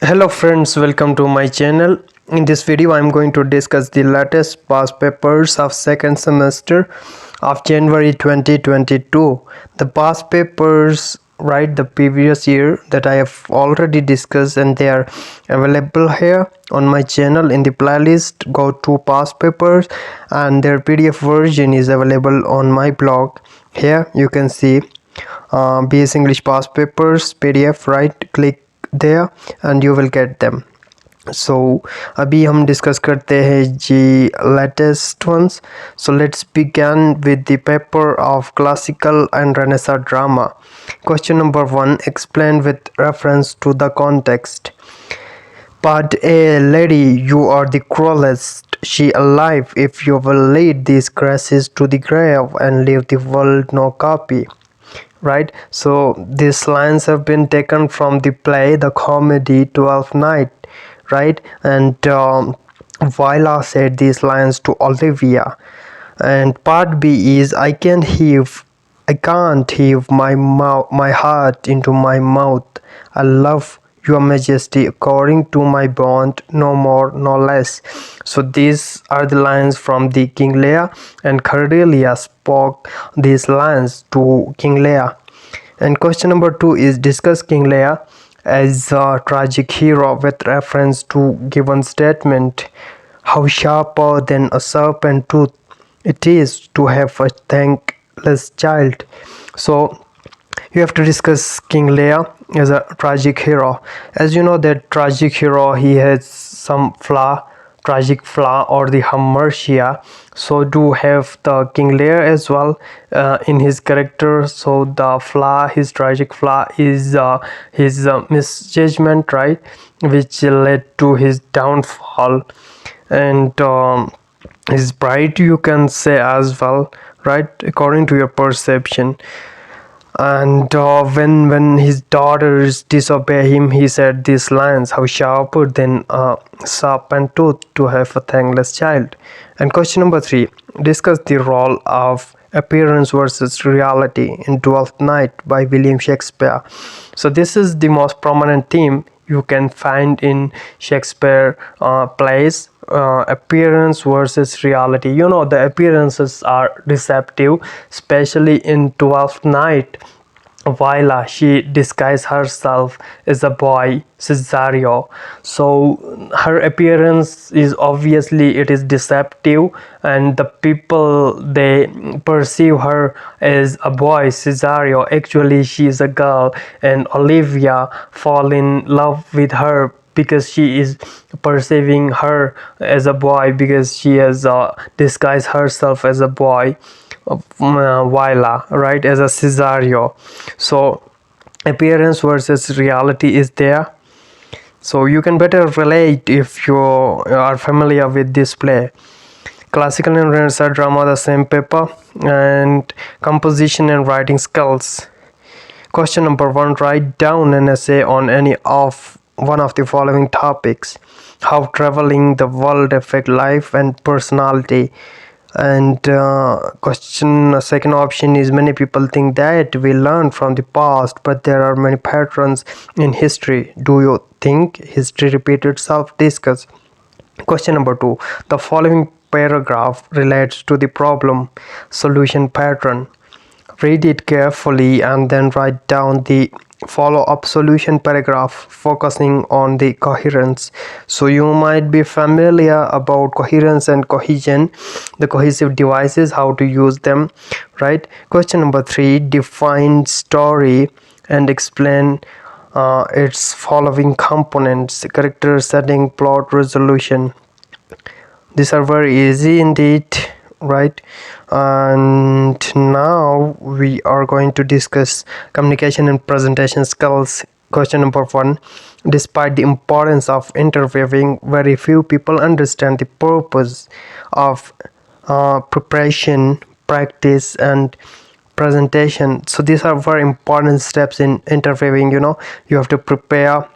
Hello friends, welcome to my channel. In this video I am going to discuss the latest past papers of second semester of January 2022. The past papers the previous year that I have already discussed, and they are available here on my channel in the playlist. Go to past papers and their PDF version is available on my blog. Here you can see BS English past papers PDF. Click there and you will get them. So अभी हम discuss करते हैं जी latest ones. So let's begin with the paper of classical and Renaissance drama. Question number 1, explain with reference to the context. But lady, you are the cruelest she alive if you will lead these grasses to the grave and leave the world no copy. Right, so these lines have been taken from the play The Comedy Twelfth Night, right? And Viola said these lines to Olivia. And part B is I can't heave my heart into my mouth. I love your majesty according to my bond, no more no less. So these are the lines from the King Lear, and Cordelia spoke these lines to King Lear. And question number 2 is discuss King Lear as a tragic hero with reference to given statement. How sharper than a serpent tooth it is to have a thankless child. So you have to discuss King Lear as a tragic hero. As you know that tragic hero, he has some tragic flaw or the hamartia. So do have the King Lear as well in his character. So the flaw, his tragic flaw is his misjudgment, right, which led to his downfall. And his pride, you can say as well, right, according to your perception. And when his daughters disobey him, he said these lines, how sharper than a serpent tooth to have a thankless child. And question number 3, discuss the role of appearance versus reality in Twelfth Night by William Shakespeare. So this is the most prominent theme you can find in Shakespeare plays. Appearance versus reality. You know, the appearances are deceptive, especially in Twelfth Night. Viola, she disguised herself as a boy, Cesario. So her appearance is obviously it is deceptive, and the people, they perceive her as a boy, Cesario. Actually she is a girl, and Olivia fall in love with her because she is perceiving her as a boy, because she has disguised herself as a boy, Viola, right, as a Cesario. So appearance versus reality is there. So you can better relate if you are familiar with this play. Classical and Renaissance drama, the same paper. And composition and writing skills. Question number 1, write down an essay on any of one of the following topics. How traveling the world affect life and personality. And second option is many people think that we learn from the past, but there are many patterns in history. Do you think history repeats itself? Discuss. Question number 2, the following paragraph relates to the problem solution pattern. Read it carefully and then write down the follow-up solution paragraph focusing on the coherence. So you might be familiar about coherence and cohesion, the cohesive devices, how to use them, right? Question number 3, define story and explain its following components: character, setting, plot, resolution. These are very easy indeed, right? And now we are going to discuss communication and presentation skills. Question number 1, despite the importance of interviewing, very few people understand the purpose of preparation, practice, and presentation. So these are very important steps in interviewing. You know, you have to prepare,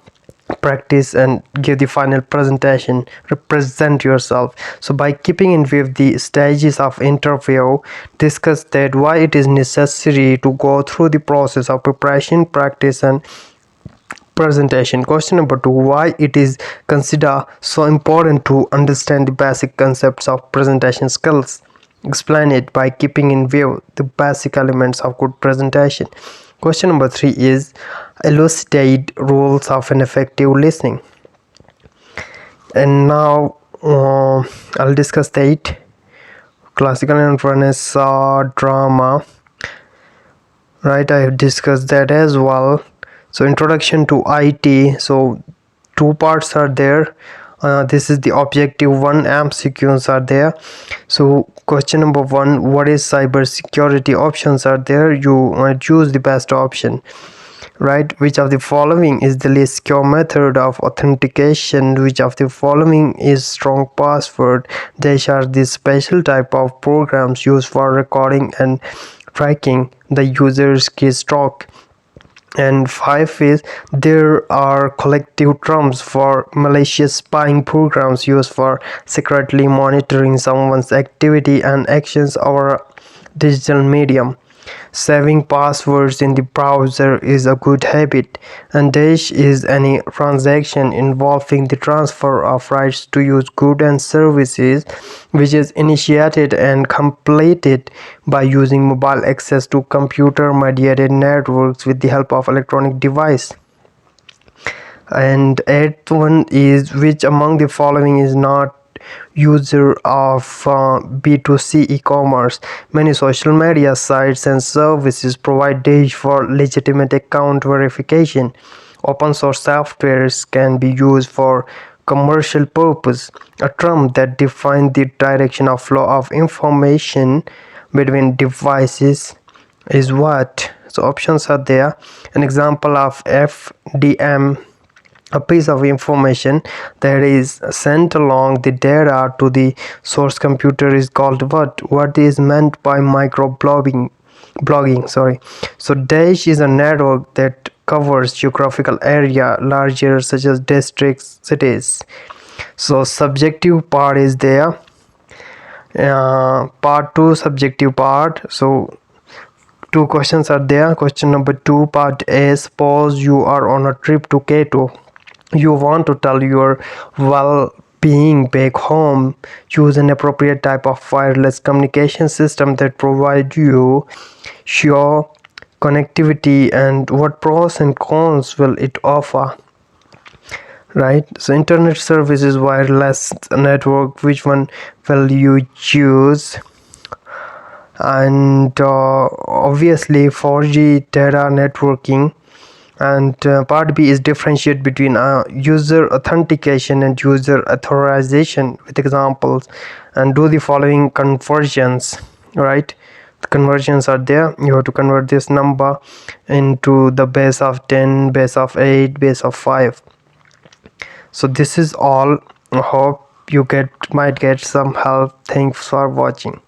practice, and give the final presentation, represent yourself. So by keeping in view the stages of interview, discuss that why it is necessary to go through the process of preparation, practice, and presentation. Question number 2, why it is considered so important to understand the basic concepts of presentation skills. Explain it by keeping in view the basic elements of good presentation. Question number 3 is elucidate rules of an effective listening. And now I'll discuss that classical and Renaissance drama. Right, I have discussed that as well. So introduction to IT. So two parts are there. This is the objective one, MCQs are there. So question number 1, what is cyber security? Options are there, you choose the best option. Right, which of the following is the least secure method of authentication? Which of the following is strong password? These are the special type of programs used for recording and tracking the user's keystroke. And 5 is there are collective terms for malicious spying programs used for secretly monitoring someone's activity and actions over digital medium. Saving passwords in the browser is a good habit, and dash is any transaction involving the transfer of rights to use goods and services which is initiated and completed by using mobile access to computer mediated networks with the help of electronic device. And 8th one is which among the following is not user of B2C e-commerce. Many social media sites and services provide dash for legitimate account verification. Open source softwares can be used for commercial purpose. A term that defines the direction of flow of information between devices is what? So options are there. An example of FDM, a piece of information that is sent along the data to the source computer, is called what is meant by microblogging. So dash is a network that covers geographical area larger such as districts, cities. So subjective part is there. Part 2, subjective part. So two questions are there. Question number 2, part A, suppose you are on a trip to Cato. You want to tell your well-being back home. Choose an appropriate type of wireless communication system that provides you sure connectivity, and what pros and cons will it offer. Right, so internet services, wireless network, which one will you choose? And obviously 4G data networking. And part B is differentiate between user authentication and user authorization with examples, and do the following conversions. Right, the conversions are there. You have to convert this number into the base of 10, base of 8, base of 5. So this is all. I hope you might get some help. Thanks for watching.